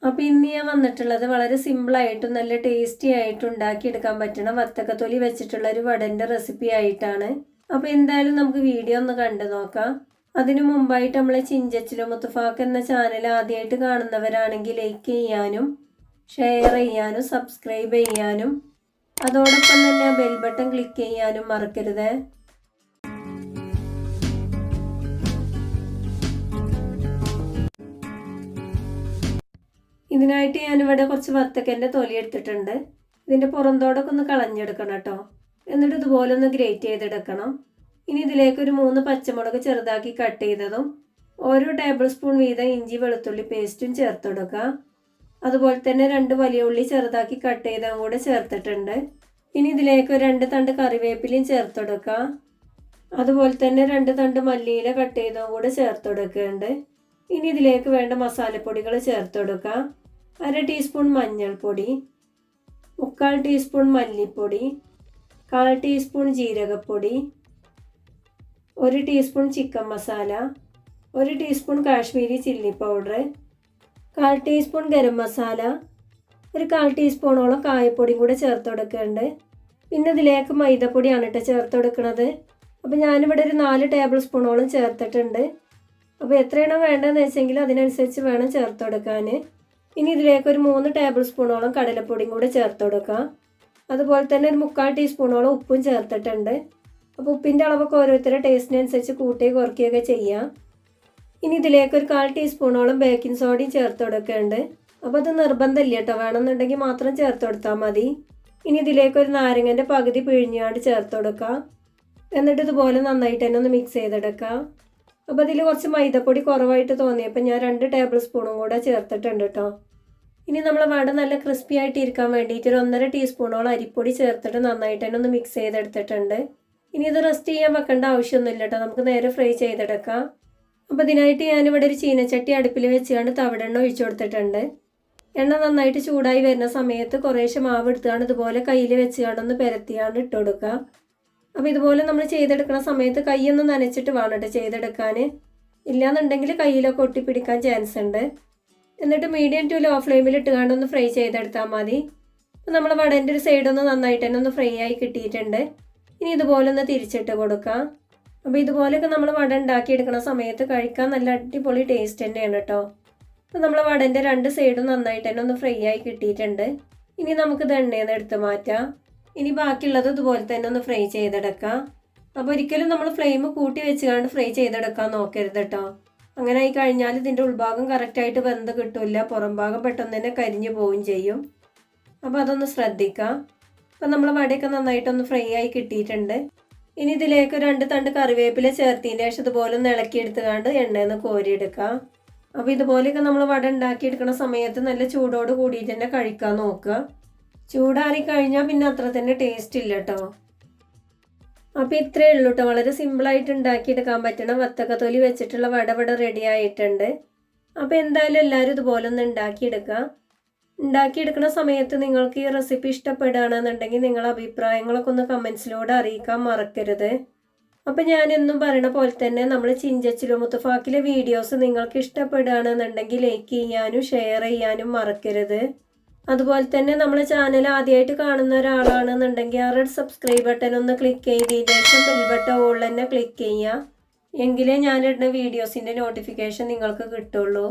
അപ്പോൾ ഇന്ന് ഞാൻ വന്നിട്ടുള്ളത് വളരെ സിമ്പിളായിട്ടും നല്ല ടേസ്റ്റി ആയിട്ടും ഉണ്ടാക്കിയെടുക്കാൻ പറ്റണ വത്തക്കത്തൊലി വെച്ചിട്ടുള്ള ഒരു വടൻ്റെ റെസിപ്പി ആയിട്ടാണ്. അപ്പോൾ എന്തായാലും നമുക്ക് വീഡിയോ ഒന്ന് കണ്ടു നോക്കാം. അതിനു മുമ്പായിട്ട് നമ്മളെ ചിഞ്ചച്ചിലോ മുത്തുഫാക്ക് എന്ന ചാനൽ ആദ്യമായിട്ട് കാണുന്നവരാണെങ്കിൽ ലൈക്ക് ചെയ്യാനും ഷെയർ ചെയ്യാനും സബ്സ്ക്രൈബ് ചെയ്യാനും അതോടൊപ്പം തന്നെ ബെൽ ബട്ടൺ ക്ലിക്ക് ചെയ്യാനും മറക്കരുത്. ഇതിനായിട്ട് ഞാനിവിടെ കുറച്ച് വത്തക്കൻ്റെ തൊലി എടുത്തിട്ടുണ്ട്. ഇതിൻ്റെ പുറന്തോടൊക്കെ ഒന്ന് കളഞ്ഞെടുക്കണം കേട്ടോ. എന്നിട്ട് ഇതുപോലെ ഒന്ന് ഗ്രേറ്റ് ചെയ്തെടുക്കണം. ഇനി ഇതിലേക്ക് ഒരു 3 പച്ചമുളക് ചെറുതാക്കി കട്ട് ചെയ്തതും ഓരോ ടേബിൾ സ്പൂൺ വീതം ഇഞ്ചി വെളുത്തുള്ളി പേസ്റ്റും ചേർത്ത് കൊടുക്കുക. അതുപോലെ തന്നെ 2 വലിയ ഉള്ളി ചെറുതാക്കി കട്ട് ചെയ്തതും കൂടെ ചേർത്തിട്ടുണ്ട്. ഇനി ഇതിലേക്ക് 2 തണ്ട് കറിവേപ്പിലയും ചേർത്ത് കൊടുക്കുക. അതുപോലെ തന്നെ 2 തണ്ട് മല്ലിയില കട്ട് ചെയ്തതും കൂടെ ചേർത്ത് കൊടുക്കുന്നുണ്ട്. ഇനി ഇതിലേക്ക് വേണ്ട മസാലപ്പൊടികൾ ചേർത്ത് കൊടുക്കുക. 1/2 ടീസ്പൂൺ മഞ്ഞൾപ്പൊടി, 3/4 ടീസ്പൂൺ മല്ലിപ്പൊടി, 1/4 ടീസ്പൂൺ ജീരകപ്പൊടി, 1 teaspoon chicken masala, 1 teaspoon Kashmiri chilli powder, 1/4 teaspoon garam masala, 1/4 ടീസ്പൂണോളം കായപ്പൊടിയും കൂടെ ചേർത്ത് കൊടുക്കുന്നുണ്ട്. പിന്നെ ഇതിലേക്ക് മൈദപ്പൊടിയാണ് കേട്ടോ ചേർത്ത് കൊടുക്കുന്നത്. അപ്പോൾ ഞാനിവിടെ ഒരു 4 ടേബിൾ സ്പൂണോളം ചേർത്തിട്ടുണ്ട്. അപ്പോൾ എത്രയാണോ വേണ്ടതെന്ന് വെച്ചെങ്കിൽ അതിനനുസരിച്ച് വേണം ചേർത്ത് കൊടുക്കാൻ. ഇനി ഇതിലേക്ക് ഒരു 3 ടേബിൾ സ്പൂണോളം കടലപ്പൊടിയും കൂടെ ചേർത്ത് കൊടുക്കാം. അതുപോലെ തന്നെ ഒരു 3/4 ടീസ്പൂണോളം ഉപ്പും ചേർത്തിട്ടുണ്ട്. അപ്പോൾ ഉപ്പിൻ്റെ അളവൊക്കെ ഓരോരുത്തരുടെ ടേസ്റ്റിനനുസരിച്ച് കൂട്ടുകയോ കുറയ്ക്കുകയൊക്കെ ചെയ്യാം. ഇനി ഇതിലേക്ക് ഒരു 1/4 ടീസ്പൂണോളം ബേക്കിംഗ് സോഡയും ചേർത്ത് കൊടുക്കുന്നുണ്ട്. അപ്പോൾ അത് നിർബന്ധമില്ല കേട്ടോ, വേണമെന്നുണ്ടെങ്കിൽ മാത്രം ചേർത്ത് കൊടുത്താൽ മതി. ഇനി ഇതിലേക്ക് ഒരു നാരങ്ങൻ്റെ പകുതി പിഴിഞ്ഞാണ്ട് ചേർത്ത് കൊടുക്കുക. എന്നിട്ട് ഇതുപോലെ നന്നായിട്ട് തന്നെ ഒന്ന് മിക്സ് ചെയ്തെടുക്കുക. അപ്പോൾ ഇതിൽ കുറച്ച് മൈദപ്പൊടി കുറവായിട്ട് തോന്നിയപ്പോൾ ഞാൻ 2 ടേബിൾ സ്പൂണും കൂടെ ചേർത്തിട്ടുണ്ട് കേട്ടോ. ഇനി നമ്മൾ വട നല്ല ക്രിസ്പി ആയിട്ട് ഇരിക്കാൻ വേണ്ടിയിട്ട് ഒരു 1.5 ടീസ്പൂണോളം അരിപ്പൊടി ചേർത്തിട്ട് നന്നായിട്ട് തന്നെ ഒന്ന് മിക്സ് ചെയ്തെടുത്തിട്ടുണ്ട്. ഇനി ഇത് റെസ്റ്റ് ചെയ്യാൻ വെക്കേണ്ട ആവശ്യമൊന്നുമില്ല കേട്ടോ, നമുക്ക് നേരെ ഫ്രൈ ചെയ്തെടുക്കാം. അപ്പോൾ ഇതിനായിട്ട് ഞാനിവിടെ ഒരു ചീനച്ചട്ടി അടുപ്പിൽ വെച്ചുകൊണ്ട് തവിടെണ്ണ ഒഴിച്ചു കൊടുത്തിട്ടുണ്ട്. എണ്ണ നന്നായിട്ട് ചൂടായി വരുന്ന സമയത്ത് കുറേശ്ശെ മാവ് എടുത്തുകൊണ്ട് ഇതുപോലെ കയ്യിൽ വെച്ചുകൊണ്ടൊന്ന് പെരത്തിയാണ്ട് ഇട്ട് കൊടുക്കുക. അപ്പോൾ ഇതുപോലെ നമ്മൾ ചെയ്തെടുക്കുന്ന സമയത്ത് കൈയൊന്ന് നനച്ചിട്ട് വേണം കേട്ടോ ചെയ്തെടുക്കാൻ, ഇല്ലാന്നുണ്ടെങ്കിൽ കയ്യിലൊക്കെ ഒട്ടിപ്പിടിക്കാൻ ചാൻസ് ഉണ്ട്. എന്നിട്ട് മീഡിയം ടു ലോ ഫ്ലെയിമിൽ ഇട്ടുകൊണ്ടൊന്ന് ഫ്രൈ ചെയ്തെടുത്താൽ മതി. അപ്പോൾ നമ്മൾ വടേൻ്റെ ഒരു സൈഡൊന്ന് നന്നായിട്ട് തന്നെ ഒന്ന് ഫ്രൈ ആയി കിട്ടിയിട്ടുണ്ട്. ഇനി ഇതുപോലെ ഒന്ന് തിരിച്ചിട്ട് കൊടുക്കാം. അപ്പോൾ ഇതുപോലെയൊക്കെ നമ്മൾ വട ഉണ്ടാക്കിയെടുക്കുന്ന സമയത്ത് കഴിക്കാൻ നല്ല അടിപൊളി ടേസ്റ്റ് തന്നെയാണ് കേട്ടോ. അപ്പോൾ നമ്മൾ വടൻ്റെ 2 സൈഡും നന്നായിട്ട് തന്നെ ഒന്ന് ഫ്രൈ ആയി കിട്ടിയിട്ടുണ്ട്. ഇനി നമുക്കിത് എണ്ണയിൽ നിന്ന് എടുത്ത് മാറ്റാം. ഇനി ബാക്കിയുള്ളത് ഇതുപോലെ തന്നെ ഒന്ന് ഫ്രൈ ചെയ്തെടുക്കാം. അപ്പോൾ ഒരിക്കലും നമ്മൾ ഫ്ലെയിം കൂട്ടി വെച്ചുകൊണ്ട് ഫ്രൈ ചെയ്തെടുക്കാൻ നോക്കരുത് കേട്ടോ. അങ്ങനെ ആയി കഴിഞ്ഞാൽ ഇതിൻ്റെ ഉൾഭാഗം കറക്റ്റായിട്ട് വെന്ത് കിട്ടില്ല, പുറം ഭാഗം പെട്ടെന്ന് തന്നെ കരിഞ്ഞു പോവുകയും ചെയ്യും. അപ്പോൾ അതൊന്ന് ശ്രദ്ധിക്കാം. അപ്പോൾ നമ്മൾ വടയൊക്കെ നന്നായിട്ടൊന്ന് ഫ്രൈ ആയി കിട്ടിയിട്ടുണ്ട്. ഇനി ഇതിലേക്ക് 2 തണ്ട് കറിവേപ്പില ചേർത്തതിന് ശേഷം ഇതുപോലെ ഒന്ന് ഇളക്കിയെടുത്തുകൊണ്ട് എണ്ണയിൽ നിന്ന് കോരിയെടുക്കാം. അപ്പോൾ ഇതുപോലെയൊക്കെ നമ്മൾ വട ഉണ്ടാക്കിയെടുക്കുന്ന സമയത്ത് നല്ല ചൂടോട് കൂടിയിട്ട് തന്നെ കഴിക്കാൻ നോക്കുക. ചൂടാറി കഴിഞ്ഞാൽ പിന്നെ അത്ര തന്നെ ടേസ്റ്റ് ഇല്ല കേട്ടോ. അപ്പോൾ ഇത്രയേ ഉള്ളൂ കേട്ടോ, വളരെ സിമ്പിളായിട്ട് ഉണ്ടാക്കിയെടുക്കാൻ പറ്റണ വത്തക്കത്തൊലി വെച്ചിട്ടുള്ള വട ഇവിടെ റെഡി ആയിട്ടുണ്ട്. അപ്പോൾ എന്തായാലും എല്ലാവരും ഇതുപോലെ ഒന്ന് ഉണ്ടാക്കിയെടുക്കുന്ന സമയത്ത് നിങ്ങൾക്ക് ഈ റെസിപ്പി ഇഷ്ടപ്പെടുകയാണെന്നുണ്ടെങ്കിൽ നിങ്ങളുടെ അഭിപ്രായങ്ങളൊക്കെ ഒന്ന് കമൻസിലൂടെ അറിയിക്കാൻ മറക്കരുത്. അപ്പോൾ ഞാനെന്നും പറയണ പോലെ തന്നെ നമ്മൾ ചിഞ്ചച്ചിലോ മുത്തുഫാക്കിലെ വീഡിയോസ് നിങ്ങൾക്ക് ഇഷ്ടപ്പെടുകയാണെന്നുണ്ടെങ്കിൽ ലൈക്ക് ചെയ്യാനും ഷെയർ ചെയ്യാനും മറക്കരുത്. അതുപോലെ തന്നെ നമ്മളെ ചാനൽ ആദ്യമായിട്ട് കാണുന്ന ഒരാളാണെന്നുണ്ടെങ്കിൽ ആ റെഡ് സബ്സ്ക്രൈബ് ബട്ടൺ ഒന്ന് ക്ലിക്ക് ചെയ്തതിന് ശേഷം ബെൽ ബട്ടൺ ഓൾ തന്നെ ക്ലിക്ക് ചെയ്യുക. എങ്കിലേ ഞാനിടുന്ന വീഡിയോസിൻ്റെ നോട്ടിഫിക്കേഷൻ നിങ്ങൾക്ക് കിട്ടുള്ളൂ.